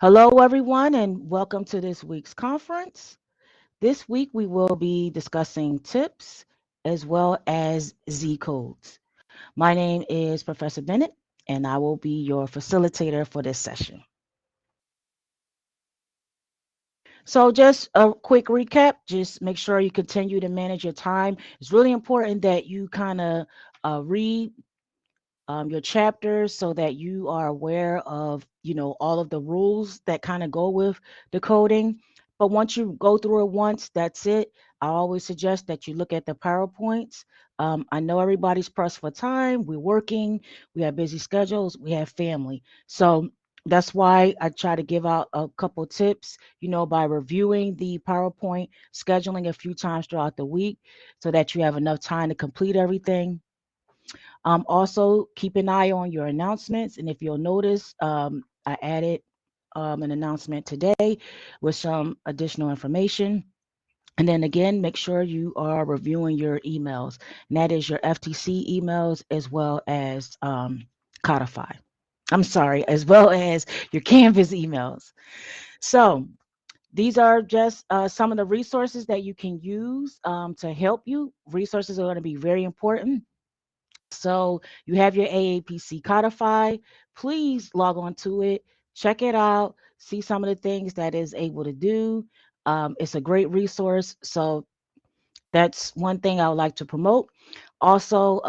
Hello, everyone, and welcome to this week's conference. This week, we will be discussing tips as well as Z codes. My name is Professor Bennett, and I will be your facilitator for this session. So, just a quick recap, just make sure you continue to manage your time. It's really important that you kind of read your chapters so that you are aware of all of the rules that kind of go with the coding. But once you go through it once, that's it. I always suggest that you look at the PowerPoints. I know everybody's pressed for time. We're working, we have busy schedules, we have family. So that's why I try to give out a couple tips, by reviewing the PowerPoint, scheduling a few times throughout the week so that you have enough time to complete everything. Also, keep an eye on your announcements. And if you'll notice, I added an announcement today with some additional information. And then again, make sure you are reviewing your emails. And that is your FTC emails as well as Codify. I'm sorry, as well as your Canvas emails. So these are just some of the resources that you can use to help you. Resources are going to be very important. So you have your AAPC codified. Please log on to it, check it out, see some of the things that is able to do. It's a great resource. So that's one thing I would like to promote. Also,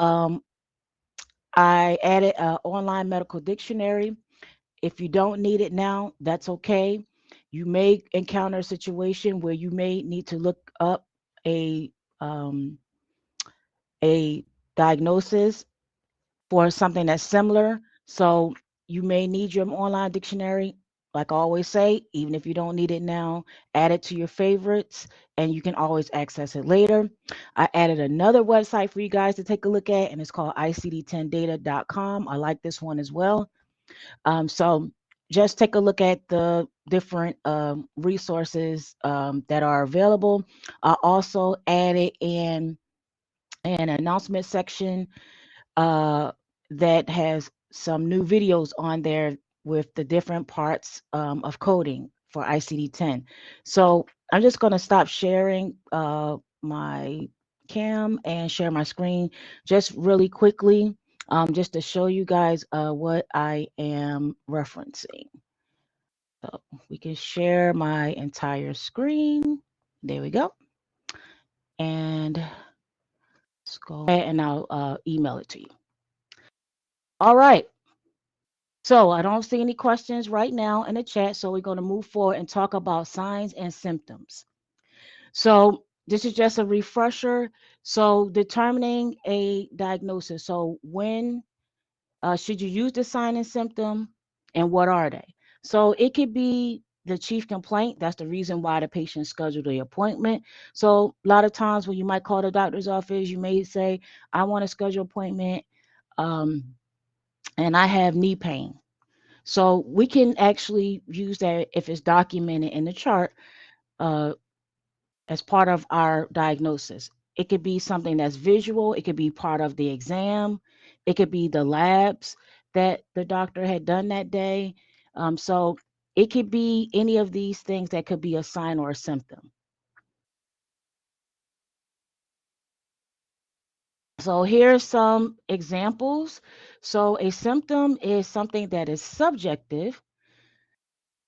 I added an online medical dictionary. If you don't need it now, that's okay. You may encounter a situation where you may need to look up a um, a diagnosis for something that's similar. So you may need your online dictionary. Like I always say, even if you don't need it now, add it to your favorites and you can always access it later. I added another website for you guys to take a look at, and it's called icd10data.com. I like this one as well. So just take a look at the different resources that are available. I also added in an announcement section uh, that has some new videos on there with the different parts of coding for ICD-10. So I'm just going to stop sharing my cam and share my screen just really quickly, just to show you guys what I am referencing. So we can share my entire screen. There we go. And let's go ahead and I'll email it to you. All right. So I don't see any questions right now in the chat. So we're going to move forward and talk about signs and symptoms. So this is just a refresher. So determining a diagnosis. So when should you use the sign and symptom, and what are they? So it could be the chief complaint. That's the reason why the patient scheduled the appointment. So a lot of times when you might call the doctor's office, you may say, I want to schedule an appointment um, and I have knee pain. So we can actually use that if it's documented in the chart uh, as part of our diagnosis. It could be something that's visual. It could be part of the exam. It could be the labs that the doctor had done that day. So it could be any of these things that could be a sign or a symptom. So here's some examples. So a symptom is something that is subjective.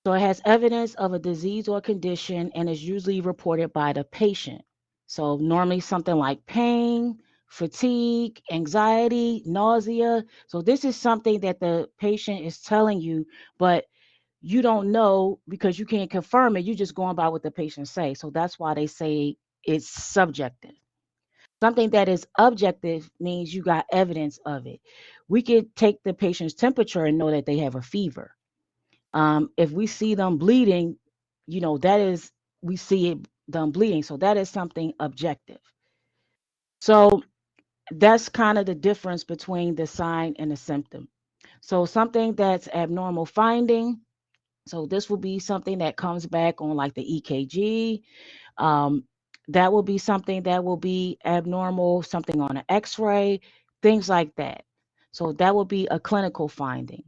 So it has evidence of a disease or condition and is usually reported by the patient. So normally something like pain, fatigue, anxiety, nausea. So this is something that the patient is telling you, but you don't know because you can't confirm it. You're just going by what the patient say. So that's why they say it's subjective. Something that is objective means you got evidence of it. We could take the patient's temperature and know that they have a fever. If we see them bleeding, that is, we see them bleeding. So that is something objective. So that's kind of the difference between the sign and the symptom. So something that's abnormal finding. So this will be something that comes back on like the EKG. Um, that will be something that will be abnormal, something on an X-ray, things like that. So that will be a clinical finding.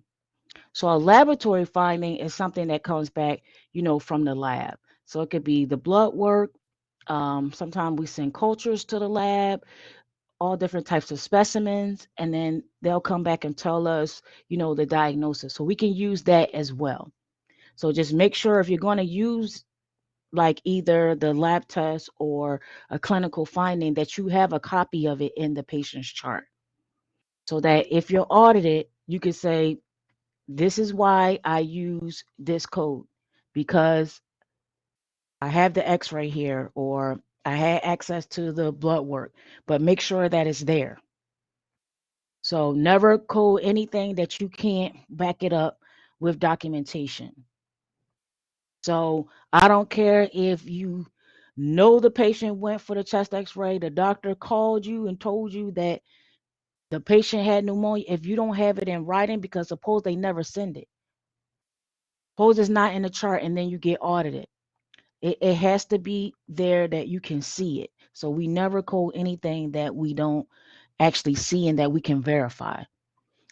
So a laboratory finding is something that comes back, from the lab. So it could be the blood work. Sometimes we send cultures to the lab, all different types of specimens, and then they'll come back and tell us, the diagnosis. So we can use that as well. So just make sure if you're going to use like either the lab test or a clinical finding that you have a copy of it in the patient's chart so that if you're audited, you can say, this is why I use this code because I have the x-ray here or I had access to the blood work, but make sure that it's there. So never code anything that you can't back it up with documentation. So I don't care if you know the patient went for the chest x-ray, the doctor called you and told you that the patient had pneumonia. If you don't have it in writing, because suppose they never send it, suppose it's not in the chart and then you get audited. It has to be there that you can see it. So we never code anything that we don't actually see and that we can verify.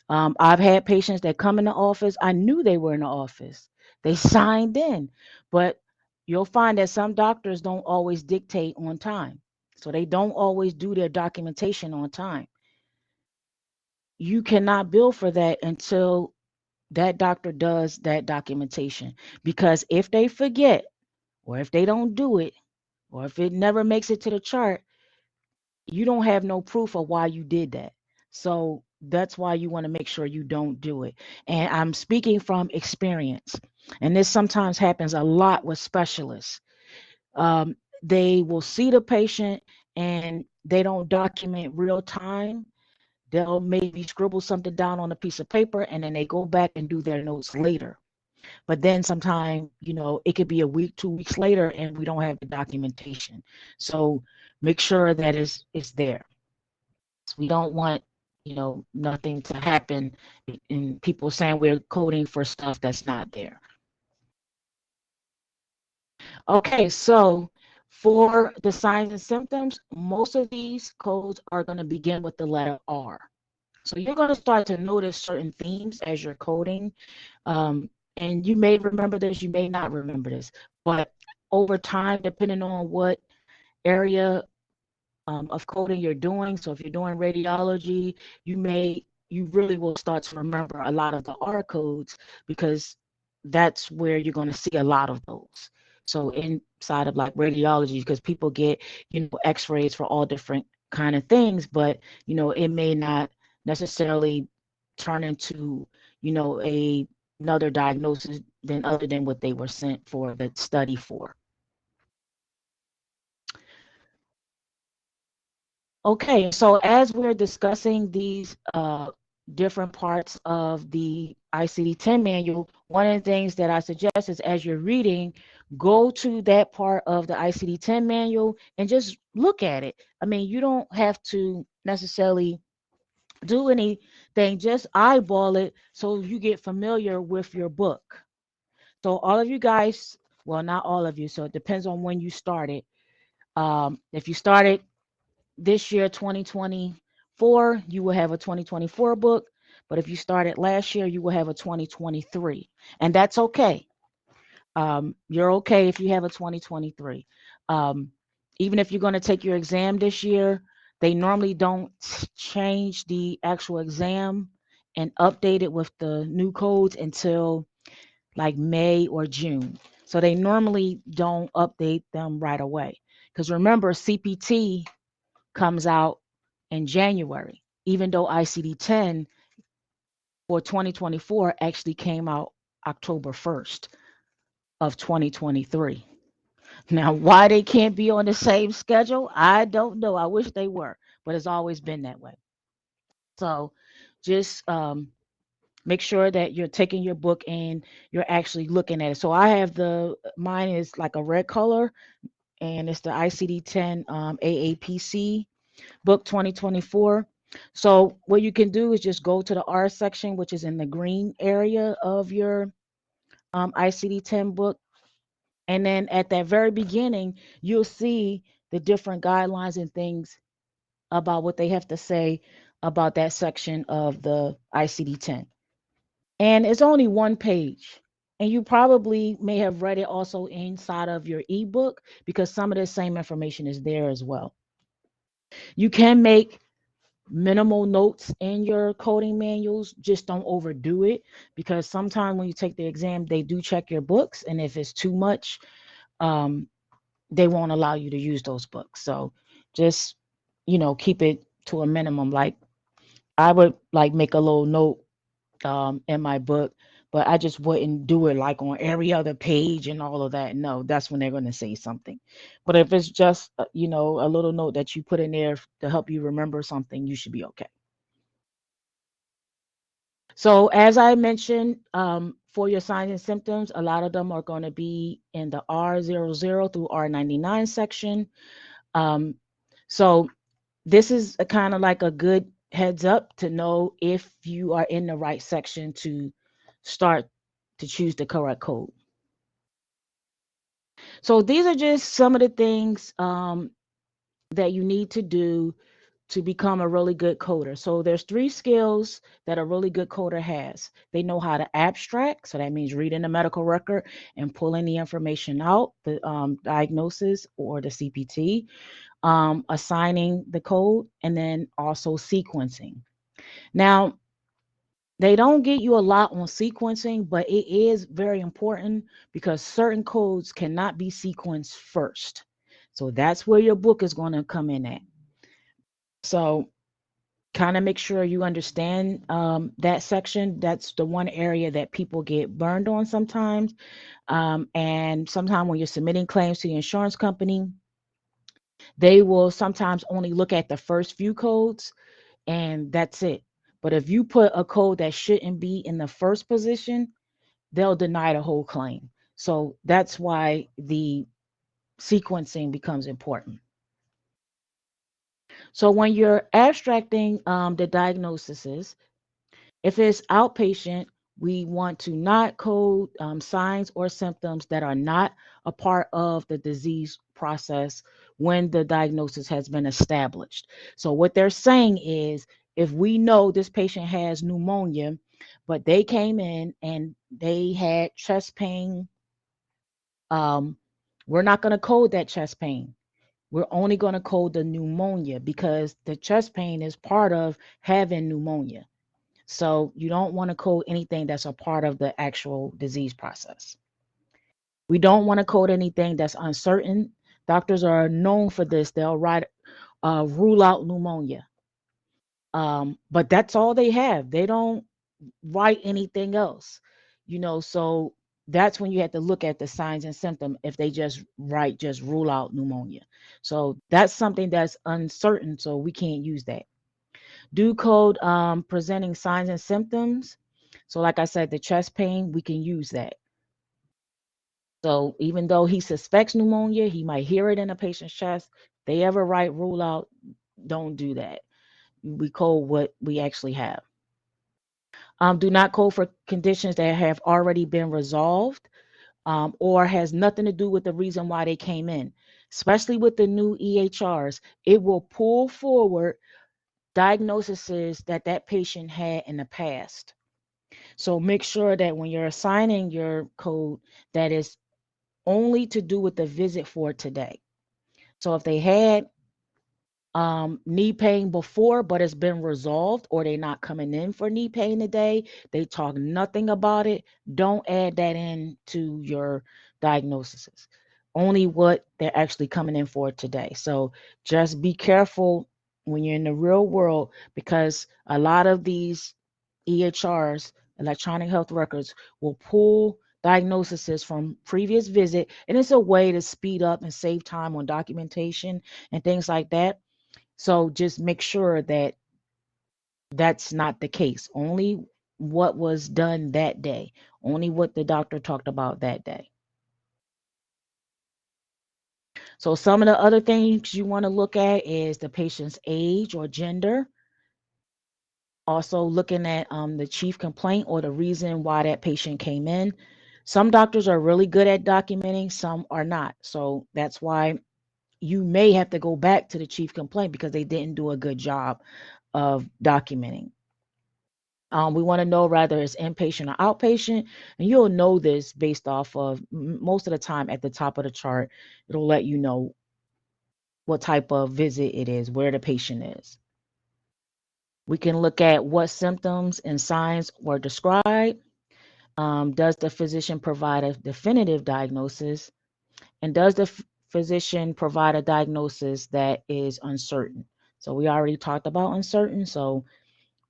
I've had patients that come in the office. I knew they were in the office. They signed in, but you'll find that some doctors don't always dictate on time. So they don't always do their documentation on time. You cannot bill for that until that doctor does that documentation. Because if they forget, or if they don't do it, or if it never makes it to the chart, you don't have no proof of why you did that. So that's why you want to make sure you don't do it. And I'm speaking from experience. And this sometimes happens a lot with specialists. Um, they will see the patient and they don't document real time. They'll maybe scribble something down on a piece of paper and then they go back and do their notes later. But then sometime, it could be a week, 2 weeks later, and we don't have the documentation. So make sure that it's there. We don't want, nothing to happen and people saying we're coding for stuff that's not there. Okay, so for the signs and symptoms, most of these codes are going to begin with the letter R. So you're going to start to notice certain themes as you're coding. And you may remember this, you may not remember this, but over time, depending on what area of coding you're doing. So if you're doing radiology, you really will start to remember a lot of the R codes because that's where you're going to see a lot of those. So inside of like radiology, because people get, x-rays for all different kind of things, but, it may not necessarily turn into, another diagnosis than other than what they were sent for the study for. Okay, so as we're discussing these different parts of the ICD-10 manual, one of the things that I suggest is as you're reading, go to that part of the ICD-10 manual and just look at it. I mean, you don't have to necessarily do anything, just eyeball it so you get familiar with your book. So all of you guys, well, not all of you, so it depends on when you started. If you started this year 2024 you will have a 2024 book, but if you started last year you will have a 2023, and that's okay. You're okay if you have a 2023. um, Even if you're going to take your exam this year, they normally don't change the actual exam and update it with the new codes until like May or June. So they normally don't update them right away, because remember CPT comes out in January, even though ICD-10 for 2024 actually came out October 1st of 2023. Now, why they can't be on the same schedule, I don't know. I wish they were, but it's always been that way. So just make sure that you're taking your book and you're actually looking at it. So I have mine is like a red color, and it's the ICD-10 AAPC book 2024. So what you can do is just go to the R section, which is in the green area of your ICD-10 book. And then at that very beginning, you'll see the different guidelines and things about what they have to say about that section of the ICD-10. And it's only one page. And you probably may have read it also inside of your ebook because some of the same information is there as well. You can make minimal notes in your coding manuals, just don't overdo it because sometimes when you take the exam, they do check your books. And if it's too much, um, they won't allow you to use those books. So just, keep it to a minimum. Like I would like make a little note in my book, but I just wouldn't do it like on every other page and all of that. No, that's when they're going to say something. But if it's just, a little note that you put in there to help you remember something, you should be okay. So, as I mentioned, for your signs and symptoms, a lot of them are going to be in the R00 through R99 section. Um, so, this is a kind of like a good heads up to know if you are in the right section to start to choose the correct code. So, these are just some of the things that you need to do to become a really good coder. So there's three skills that a really good coder has. They know how to abstract, so that means reading the medical record and pulling the information out, the diagnosis or the CPT, assigning the code, and then also sequencing. Now, they don't get you a lot on sequencing, but it is very important because certain codes cannot be sequenced first. So that's where your book is going to come in at. So kind of make sure you understand that section. That's the one area that people get burned on sometimes. And sometimes when you're submitting claims to the insurance company, they will sometimes only look at the first few codes and that's it. But if you put a code that shouldn't be in the first position, they'll deny the whole claim. So that's why the sequencing becomes important. So when you're abstracting the diagnoses, if it's outpatient, we want to not code signs or symptoms that are not a part of the disease process when the diagnosis has been established. So, what they're saying is if we know this patient has pneumonia, but they came in and they had chest pain, um, we're not going to code that chest pain. We're only going to code the pneumonia because the chest pain is part of having pneumonia. So you don't want to code anything that's a part of the actual disease process. We don't want to code anything that's uncertain. Doctors are known for this. They'll write rule out pneumonia. But that's all they have. They don't write anything else. So that's when you have to look at the signs and symptoms if they just rule out pneumonia. So that's something that's uncertain, so we can't use that. Do code presenting signs and symptoms. So, like I said, the chest pain, we can use that. So, even though he suspects pneumonia, he might hear it in a patient's chest. They ever write rule out, don't do that. We code what we actually have. Do not code for conditions that have already been resolved or has nothing to do with the reason why they came in. Especially with the new EHRs, it will pull forward diagnoses that that patient had in the past. So make sure that when you're assigning your code, that is only to do with the visit for today. So if they had knee pain before, but it's been resolved, or they're not coming in for knee pain today, they talk nothing about it. Don't add that in to your diagnoses. Only what they're actually coming in for today. So just be careful when you're in the real world because a lot of these EHRs, electronic health records, will pull diagnoses from previous visit, and it's a way to speed up and save time on documentation and things like that. So just make sure that that's not the case. Only what was done that day, only what the doctor talked about that day. So some of the other things you want to look at is the patient's age or gender. Also looking at the chief complaint or the reason why that patient came in. Some doctors are really good at documenting, some are not. So that's why you may have to go back to the chief complaint because they didn't do a good job of documenting. We want to know whether it's inpatient or outpatient, and you'll know this based off of most of the time at the top of the chart. It'll let you know what type of visit it is, where the patient is. We can look at what symptoms and signs were described. Does the physician provide a definitive diagnosis? And does the physician provide a diagnosis that is uncertain? So we already talked about uncertain, so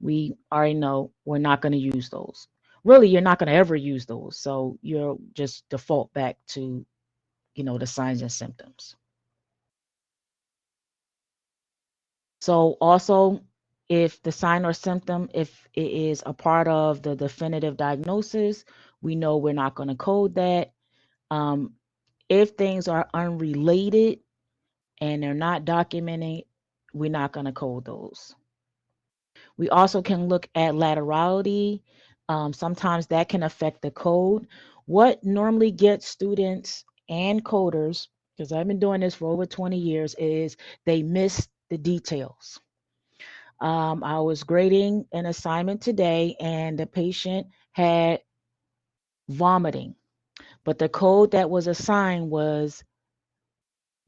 we already know we're not going to use those. Really, you're not going to ever use those. So you'll just default back to, the signs and symptoms. So also, if the sign or symptom, if it is a part of the definitive diagnosis, we know we're not going to code that. Um, if things are unrelated and they're not documented, we're not going to code those. We also can look at laterality. Sometimes that can affect the code. What normally gets students and coders, because I've been doing this for over 20 years, is they miss the details. I was grading an assignment today, and the patient had vomiting, but the code that was assigned was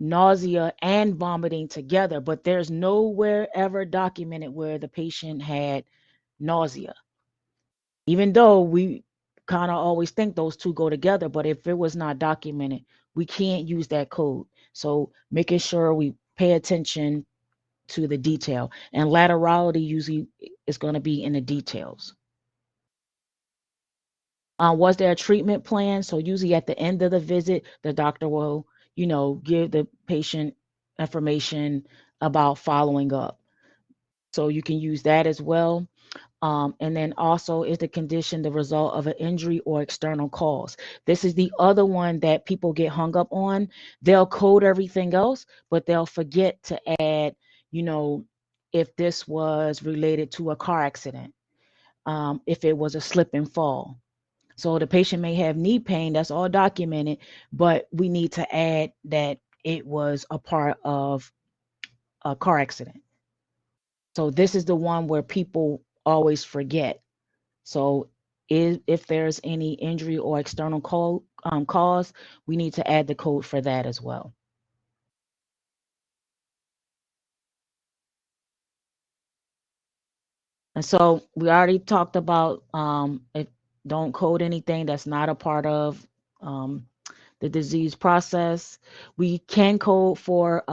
nausea and vomiting together, but there's nowhere ever documented where the patient had nausea, even though we kind of always think those two go together. But if it was not documented, we can't use that code. So making sure we pay attention to the detail, and laterality usually is going to be in the details. Was there a treatment plan? So usually at the end of the visit, the doctor will, give the patient information about following up. So you can use that as well. And then also, is the condition the result of an injury or external cause? This is the other one that people get hung up on. They'll code everything else, but they'll forget to add, if this was related to a car accident, if it was a slip and fall. So the patient may have knee pain, that's all documented, but we need to add that it was a part of a car accident. So this is the one where people always forget. So if there's any injury or external cause, we need to add the code for that as well. And so we already talked about if don't code anything that's not a part of um, the disease process. We can code for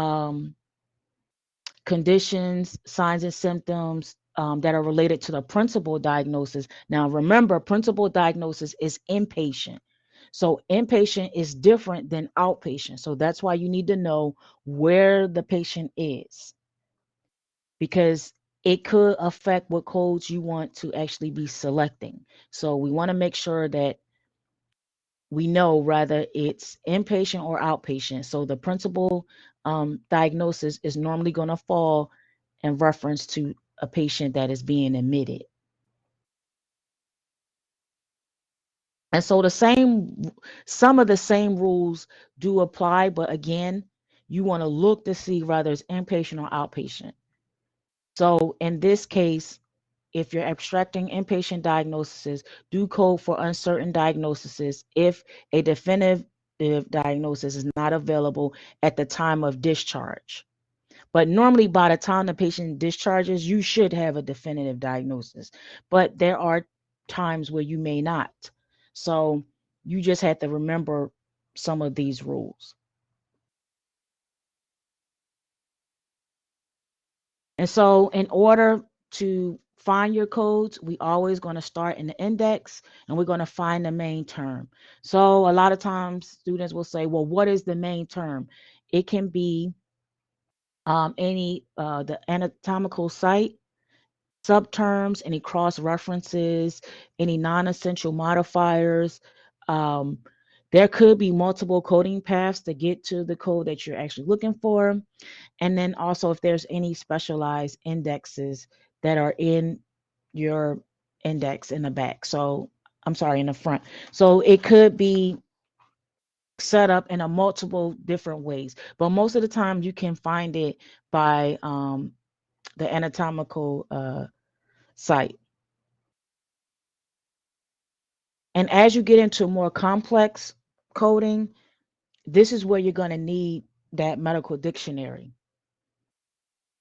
conditions, signs, and symptoms that are related to the principal diagnosis. Now, remember, principal diagnosis is inpatient. So, inpatient is different than outpatient. So, that's why you need to know where the patient is, because it could affect what codes you want to actually be selecting. So, we want to make sure that we know whether it's inpatient or outpatient. So the principal diagnosis is normally going to fall in reference to a patient that is being admitted. And so some of the same rules do apply, but again, you want to look to see whether it's inpatient or outpatient. So in this case, if you're abstracting inpatient diagnoses, do code for uncertain diagnoses if a definitive diagnosis is not available at the time of discharge. But normally, by the time the patient discharges, you should have a definitive diagnosis. But there are times where you may not. So you just have to remember some of these rules. And so, in order to find your codes, we always going to start in the index and we're going to find the main term. So, a lot of times students will say, well, what is the main term? It can be any the anatomical site, subterms, any cross references, any non essential modifiers. Um, there could be multiple coding paths to get to the code that you're actually looking for. And then also if there's any specialized indexes that are in your index in the back. So I'm sorry, in the front. So it could be set up in a multiple different ways, but most of the time you can find it by the anatomical site. And as you get into more complex coding, this is where you're going to need that medical dictionary.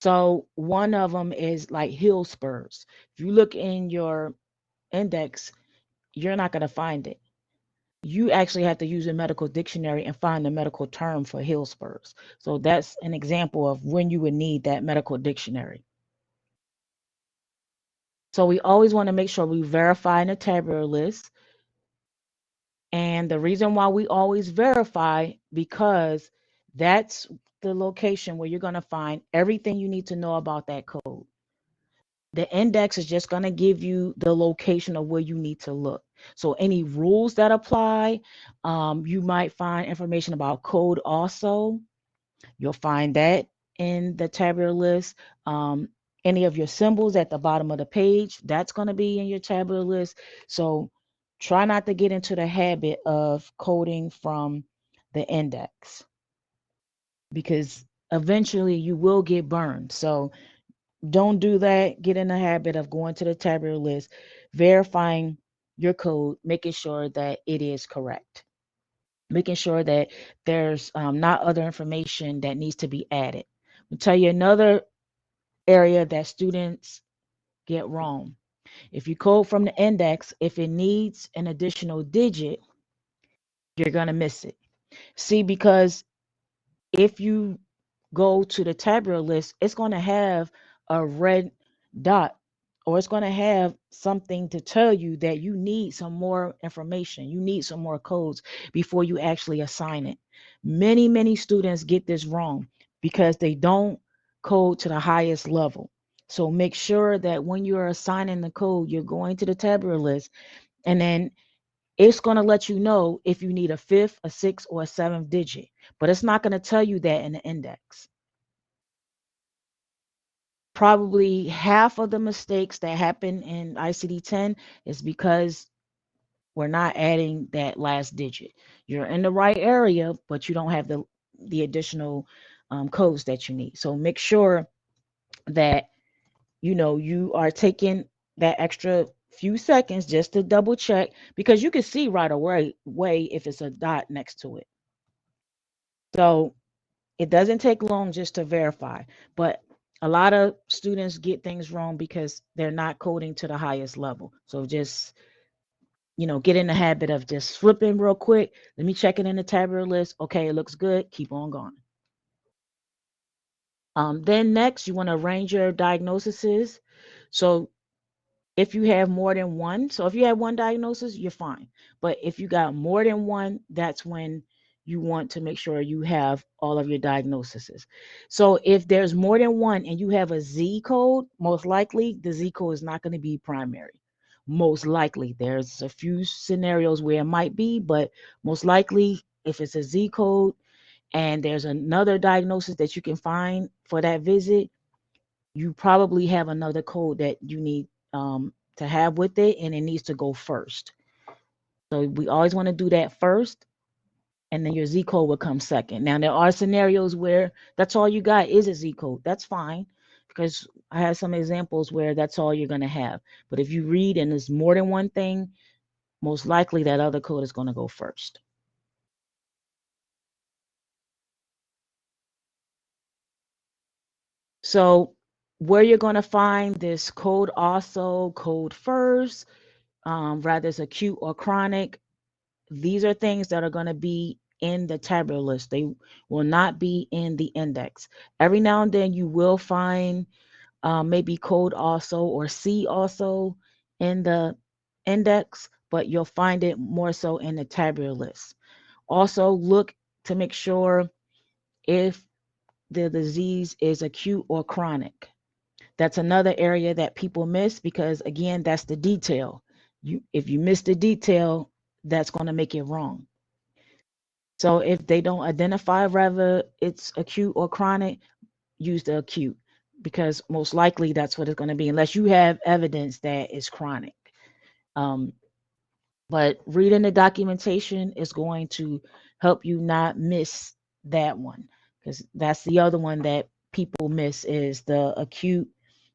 So one of them is like heel spurs. If you look in your index, you're not going to find it. You actually have to use a medical dictionary and find the medical term for heel spurs. So that's an example of when you would need that medical dictionary. So we always want to make sure we verify in the tabular list. And the reason why we always verify, because that's the location where you're going to find everything you need to know about that code. The index is just going to give you the location of where you need to look. So any rules that apply, you might find information about code also. You'll find that in the tabular list. Any of your symbols at the bottom of the page, that's going to be in your tabular list. So try not to get into the habit of coding from the index, because eventually you will get burned. So don't do that. Get in the habit of going to the tabular list, verifying your code, making sure that it is correct, making sure that there's not other information that needs to be added. I'll tell you another area that students get wrong. If you code from the index, if it needs an additional digit, you're going to miss it. See, because if you go to the tabular list, it's going to have a red dot, or it's going to have something to tell you that you need some more information. You need some more codes before you actually assign it. Many students get this wrong because they don't code to the highest level. So make sure that when you're assigning the code, you're going to the tabular list, and then it's going to let you know if you need a fifth, a sixth, or a seventh digit, but it's not going to tell you that in the index. Probably half of the mistakes that happen in ICD-10 is because we're not adding that last digit. You're in the right area, but you don't have the additional codes that you need. So make sure that you are taking that extra few seconds just to double check, because you can see right away if it's a dot next to it. So it doesn't take long just to verify, but a lot of students get things wrong because they're not coding to the highest level. So just, get in the habit of just flipping real quick. Let me check it in the tabular list. Okay, it looks good. Keep on going. Then next, you want to arrange your diagnoses. So if you have more than one, so if you have one diagnosis, you're fine. But if you got more than one, that's when you want to make sure you have all of your diagnoses. So if there's more than one and you have a Z code, most likely the Z code is not going to be primary. Most likely. There's a few scenarios where it might be, but most likely if it's a Z code and there's another diagnosis that you can find for that visit, you probably have another code that you need to have with it, and it needs to go first. So we always want to do that first, and then your Z code will come second. Now, there are scenarios where that's all you got is a Z code. That's fine, because I have some examples where that's all you're going to have. But if you read and there's more than one thing, most likely that other code is going to go first. So where you're going to find this code also, code first, rather it's acute or chronic, these are things that are going to be in the tabular list. They will not be in the index. Every now and then you will find maybe code also or C also in the index, but you'll find it more so in the tabular list. Also look to make sure if the disease is acute or chronic. That's another area that people miss, because again, that's the detail. If you miss the detail, that's going to make it wrong. So if they don't identify whether it's acute or chronic, use the acute, because most likely that's what it's going to be, unless you have evidence that it's chronic. Um, but reading the documentation is going to help you not miss that one, because that's the other one that people miss, is the acute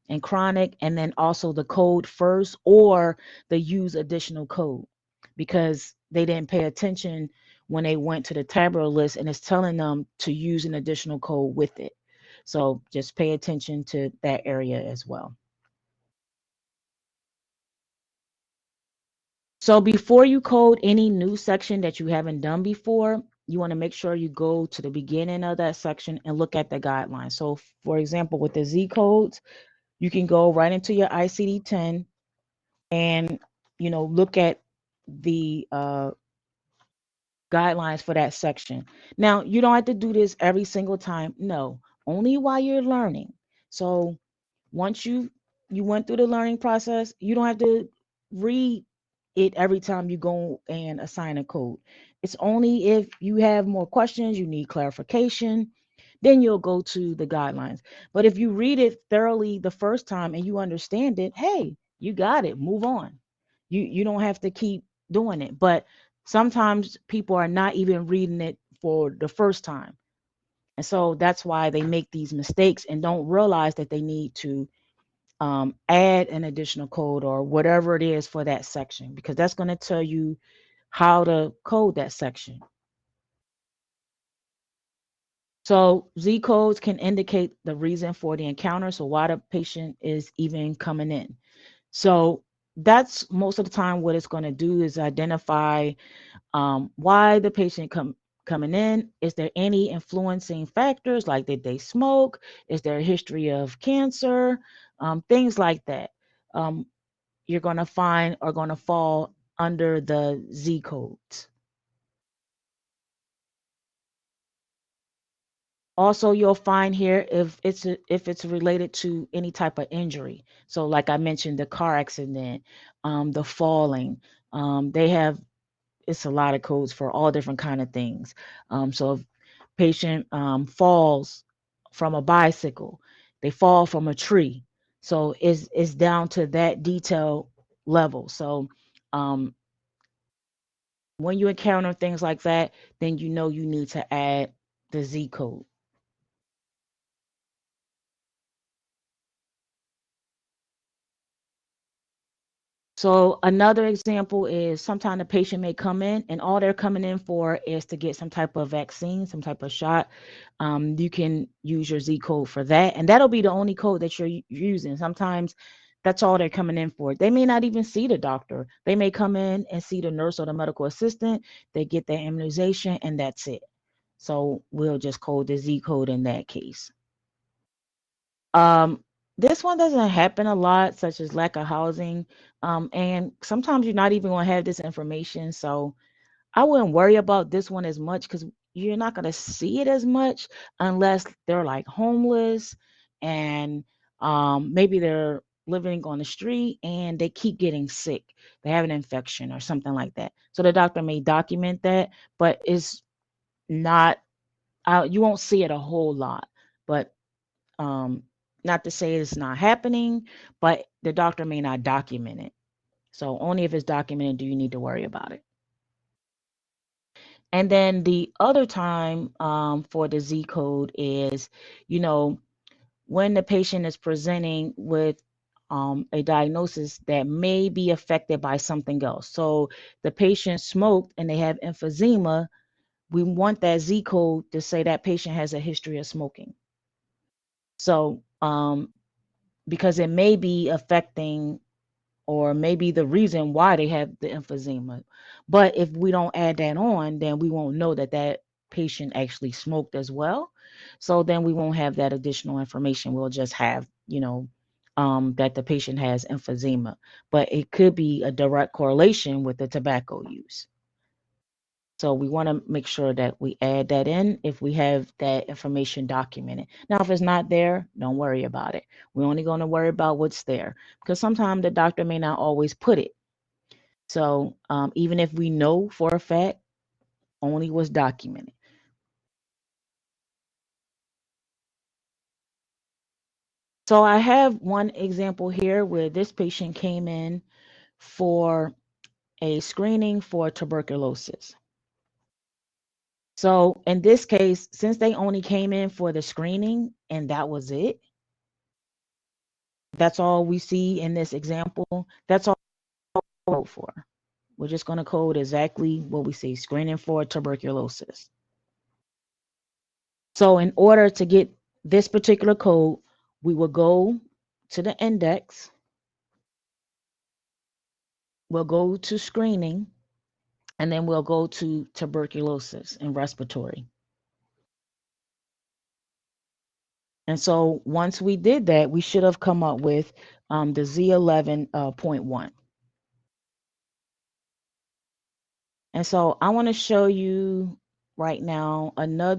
and chronic, and then also the code first or the use additional code. because they didn't pay attention when they went to the tabular list and it's telling them to use an additional code with it. So just pay attention to that area as well. So before you code any new section that you haven't done before, you want to make sure you go to the beginning of that section and look at the guidelines. So for example, with the Z codes, you can go right into your ICD-10 and, look at the guidelines for that section. Now, you don't have to do this every single time. No, only while you're learning. So once you went through the learning process, you don't have to read it every time you go and assign a code. It's only if you have more questions, you need clarification, then you'll go to the guidelines. But if you read it thoroughly the first time and you understand it, hey, you got it. Move on. You don't have to keep doing it. But sometimes people are not even reading it for the first time. And so that's why they make these mistakes and don't realize that they need to add an additional code or whatever it is for that section, because that's going to tell you how to code that section. So Z codes can indicate the reason for the encounter, so why the patient is even coming in. So that's most of the time what it's going to do is identify why the patient coming in. Is there any influencing factors, like did they smoke? Is there a history of cancer? Things like that. You're going to find are going to fall under the Z codes. Also, you'll find here if it's related to any type of injury. So, like I mentioned, the car accident, the falling. They have it's a lot of codes for all different kind of things. So, if patient falls from a bicycle, they fall from a tree. So, it's down to that detail level. So, um, when you encounter things like that, then you know you need to add the Z code. So another example is sometimes the patient may come in and all they're coming in for is to get some type of vaccine, some type of shot. You can use your Z code for that, and that'll be the only code that you're using. Sometimes that's all they're coming in for. They may not even see the doctor. They may come in and see the nurse or the medical assistant. They get their immunization, and that's it. So we'll just code the Z code in that case. Um, this one doesn't happen a lot, such as lack of housing. And sometimes you're not even going to have this information. So I wouldn't worry about this one as much because you're not going to see it as much unless they're like homeless and maybe they're living on the street and they keep getting sick. They have an infection or something like that. So the doctor may document that, but it's not, you won't see it a whole lot. But um, not to say it's not happening, but the doctor may not document it. So only if it's documented do you need to worry about it. And then the other time for the Z code is, you know, when the patient is presenting with a diagnosis that may be affected by something else. So the patient smoked and they have emphysema. We want that Z code to say that patient has a history of smoking. So because it may be affecting or maybe the reason why they have the emphysema. But if we don't add that on, then we won't know that that patient actually smoked as well. So then we won't have that additional information. We'll just have, that the patient has emphysema. But it could be a direct correlation with the tobacco use. So we want to make sure that we add that in if we have that information documented. Now, if it's not there, don't worry about it. We're only going to worry about what's there because sometimes the doctor may not always put it. So even if we know for a fact, only what's documented. So I have one example here where this patient came in for a screening for tuberculosis. So in this case, since they only came in for the screening and that was it, that's all we see in this example. That's all we wrote for. We're just going to code exactly what we see, screening for tuberculosis. So in order to get this particular code, we will go to the index, we'll go to screening, and then we'll go to tuberculosis and respiratory. And so once we did that, we should have come up with the Z11.1. And so I want to show you right now another